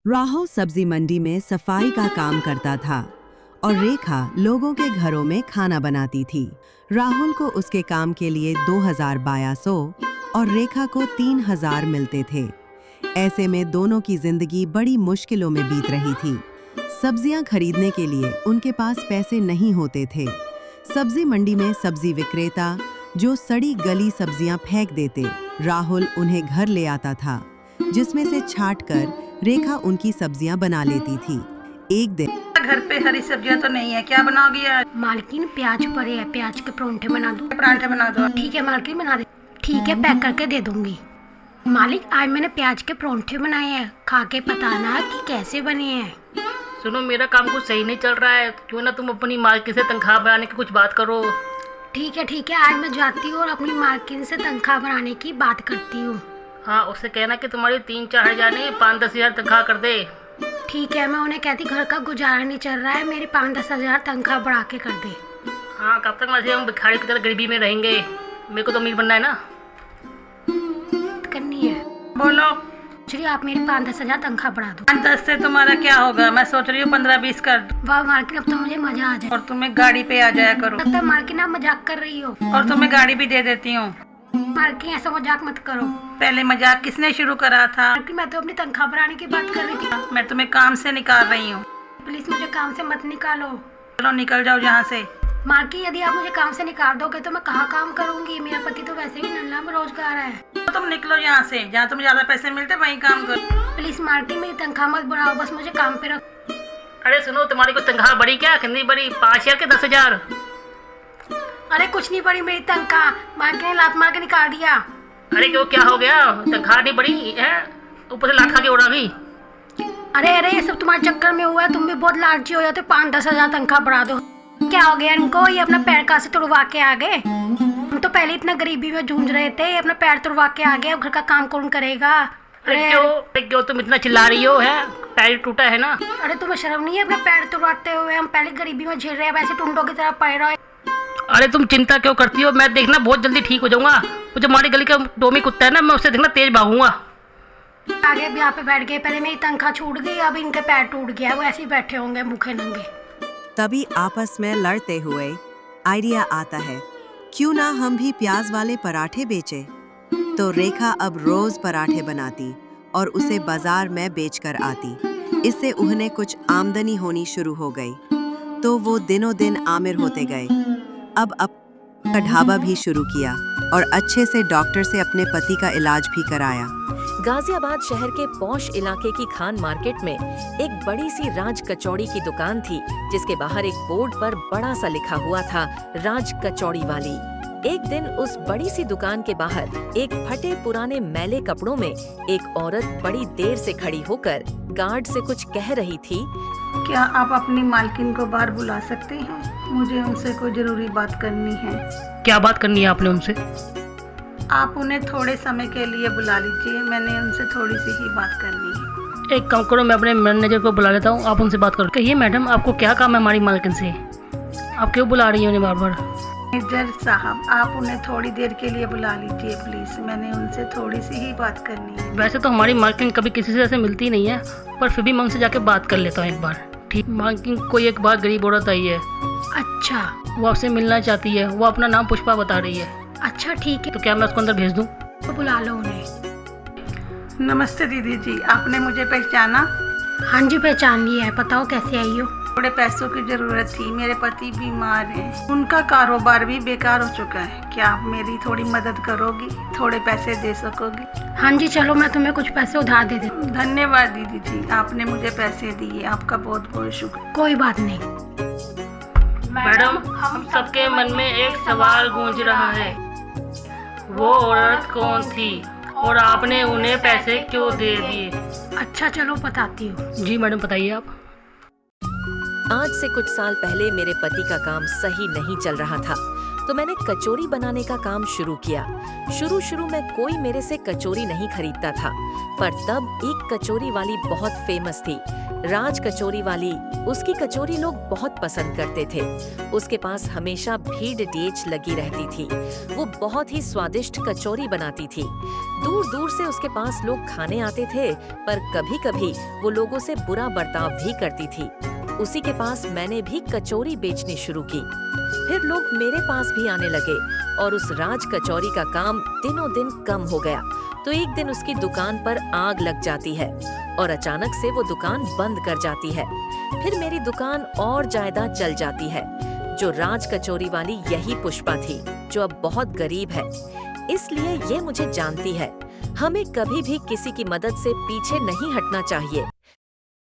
राहुल सब्जी मंडी में सफाई का काम करता था और रेखा लोगों के घरों में खाना बनाती थी। राहुल को उसके काम के लिए 2200 और रेखा को 3000 मिलते थे। ऐसे में दोनों की जिंदगी बड़ी मुश्किलों में बीत रही थी। सब्जियां खरीदने के लिए उनके पास पैसे नहीं होते थे। सब्जी मंडी में सब्जी विक्रेता जो सड़ी गली सब्जियां फेंक देते, राहुल उन्हें घर ले आता था, जिसमें से छांटकर रेखा उनकी सब्जियां बना लेती थी। एक दिन घर पे हरी सब्जियां तो नहीं है, क्या बनाओगी आज? मालकिन प्याज पड़े हैं, प्याज के परांठे बना दो। परांठे बना दो। ठीक है मालकिन, बना दे। ठीक है, पैक करके दे दूंगी। मालिक, आज मैंने प्याज के परांठे बनाए हैं, खा के बताना कि कैसे बने हैं। सुनो, मेरा काम कुछ सही नहीं चल रहा है, क्यों ना तुम अपनी मालकिन से तनख्वाह बढ़ाने की कुछ बात करो। ठीक है, आज मैं जाती हूँ और अपनी मालकिन से तनख्वाह बढ़ाने की बात करती हूँ। हाँ, उससे कहना कि तुम्हारी 3-4 हज़ार नहीं 5-10 हज़ार तनख्वाह कर दे। ठीक है, मैं उन्हें कहती घर का गुजारा नहीं चल रहा है, मेरी 5-10 हज़ार तनख्वाह बढ़ा के कर दे। हाँ, कब तक वैसे हम भिखारी की तरह गरीबी में रहेंगे? मेरे को तो अमीर बनना है ना। करनी है। बोलो। चलिए, आप मेरी 5-10 हज़ार तनख्वाह बढ़ा दो। 10 से तुम्हारा क्या होगा? मैं सोच रही हूँ 15-20 कर दूँ। वाह मालकिन, अब तो मुझे मजा आ जाए। और तुम्हें गाड़ी पे आ जाया करो। लगता है मालकिन आप मजाक कर रही हो। और तुम्हें गाड़ी भी दे देती हूँ। मालकिन ऐसा मजाक मत करो। पहले मजाक किसने शुरू करा था? मालकिन मैं तो अपनी तनख्वाह बढ़ाने की बात कर रही थी। मैं तुम्हें काम से निकाल रही हूँ। प्लीज मुझे काम से मत निकालो। चलो निकल जाओ यहाँ से। मालकिन यदि आप मुझे काम से निकाल दोगे तो मैं कहाँ काम करूँगी? मेरा पति तो वैसे भी नल्ला में रोजगार है। तो तुम निकलो यहाँ से, जहाँ तुम्हें ज्यादा पैसे मिलते वहीं काम करो। प्लीज मालकिन मेरी तनख्वाह मत बढ़ाओ, बस मुझे काम पे रखो। अरे सुनो, तुम्हारी कोई तनख्वाह बढ़ी क्या? कितनी बढ़ी? 5,000 के 10,000? अरे कुछ नहीं बढ़ी मेरी तनख्वाह, मालकिन ने लात मार के निकाल दिया। अरे क्यों, क्या हो गया? तनख्वाह नहीं बढ़ी है, ऊपर से लात खा के उड़ा गई। अरे ये सब तुम्हारे चक्कर में हुआ है, तुम भी बहुत लालची हो जाते। 5-10 हज़ार तनख्वाह बढ़ा दो। क्या हो गया इनको? ये अपना पैर कहाँ से तुड़वा के आ गए? हम तो पहले इतना गरीबी में जूझ रहे थे, ये अपना पैर तुड़वा के आ गए, अब घर का काम कौन करेगा? अरे क्यों तुम इतना चिल्ला रही हो? है पैर टूटा है ना? अरे तुम्हें शर्म नहीं है अपना पैर तुड़वाते हुए? हम पहले गरीबी में झेल रहे हैं, वैसे टुंडों की तरह पड़ रहे। अरे तुम चिंता क्यों करती हो? मैं देखना बहुत जल्दी ठीक हो जाऊंगा। वो जो हमारी गली का डोमी कुत्ता है ना, मैं उससे देखना तेज भागूंगा। आगे अब यहाँ पे बैठ गए, पहले मेरी तनख्वाह छूट गई, अब इनके पैर टूट गया, वो ऐसे ही बैठे होंगे भूखे नंगे। तभी आपस में लड़ते हुए आइडिया आता है, क्यों ना हम भी प्याज वाले पराठे बेचें। तो रेखा अब रोज पराठे बनाती और उसे बाजार में बेचकर आती। इससे उन्हें कुछ आमदनी होनी शुरू हो गई, तो वो दिनों दिन आमिर होते गए। अब का ढाबा भी शुरू किया और अच्छे से डॉक्टर से अपने पति का इलाज भी कराया। गाजियाबाद शहर के पौश इलाके की खान मार्केट में एक बड़ी सी राज कचौड़ी की दुकान थी, जिसके बाहर एक बोर्ड पर बड़ा सा लिखा हुआ था, राज कचौड़ी वाली। एक दिन उस बड़ी सी दुकान के बाहर एक फटे पुराने मैले कपड़ों में एक औरत बड़ी देर से खड़ी होकर गार्ड से कुछ कह रही थी। क्या आप अपनी मालकिन को बाहर बुला सकते हैं? मुझे उनसे कोई जरूरी बात करनी है। क्या बात करनी है आपने उनसे? आप उन्हें थोड़े समय के लिए बुला लीजिए, मैंने उनसे थोड़ी सी ही बात करनी है। एक काम करो, मैं अपने मैनेजर को बुला लेता हूँ, आप उनसे बात करो। कहिए मैडम, आपको क्या काम है हमारी मालकिन से? आप क्यों बुला रही हैं उन्हें बार बार? मैनेजर साहब, आप उन्हें थोड़ी देर के लिए बुला लीजिए प्लीज, मैंने उनसे थोड़ी सी ही बात करनी है। वैसे तो हमारी मालकिन कभी किसी से ऐसे मिलती नहीं है, पर फिर भी मैं उनसे जाके बात कर लेता हूँ एक बार। ठीक, मालकिन कोई एक बार गरीब औरत आई है। अच्छा, वो आपसे मिलना चाहती है, वो अपना नाम पुष्पा बता रही है। अच्छा ठीक है, तो क्या मैं उसको अंदर भेज दूँ? तो बुला लो उन्हें। नमस्ते दीदी जी, आपने मुझे पहचाना? हाँ जी, पहचान लिया है। बताओ कैसे आई हो? थोड़े पैसों की जरूरत थी, मेरे पति बीमार हैं, उनका कारोबार भी बेकार हो चुका है। क्या आप मेरी थोड़ी मदद करोगी? थोड़े पैसे दे सकोगी? हाँ जी, चलो मैं तुम्हें कुछ पैसे उधार दे देती। धन्यवाद दीदी जी, आपने मुझे पैसे दिए, आपका बहुत बहुत शुक्रिया। कोई बात नहीं। मैडम, हम सबके मन में एक सवाल गूंज रहा है, वो औरत कौन थी और आपने उन्हें पैसे क्यों दे दिए? अच्छा चलो बताती हूँ। जी मैडम, बताइए आप। आज से कुछ साल पहले मेरे पति का काम सही नहीं चल रहा था। तो मैंने कचौरी बनाने का काम शुरू किया। शुरू में कोई मेरे से कचौरी नहीं खरीदता था, पर तब एक कचौरी वाली बहुत फेमस थी, राज कचौरी वाली। उसकी कचौरी लोग बहुत पसंद करते थे। उसके पास हमेशा भीड़ डेच लगी रहती थी। वो बहुत ही स्वादिष्ट कचौरी बनाती थी। दूर दूर से उसके पास लोग खाने आते थे, पर कभी कभी वो लोगों से बुरा बर्ताव भी करती थी। उसी के पास मैंने भी कचौरी बेचनी शुरू की। फिर लोग मेरे पास भी आने लगे और उस राज कचौरी का काम दिनों दिन कम हो गया। तो एक दिन उसकी दुकान पर आग लग जाती है और अचानक से वो दुकान बंद कर जाती है। फिर मेरी दुकान और ज्यादा चल जाती है। जो राज कचौरी वाली यही पुष्पा थी, जो अब बहुत गरीब है, इसलिए ये मुझे जानती है। हमें कभी भी किसी की मदद से पीछे नहीं हटना चाहिए।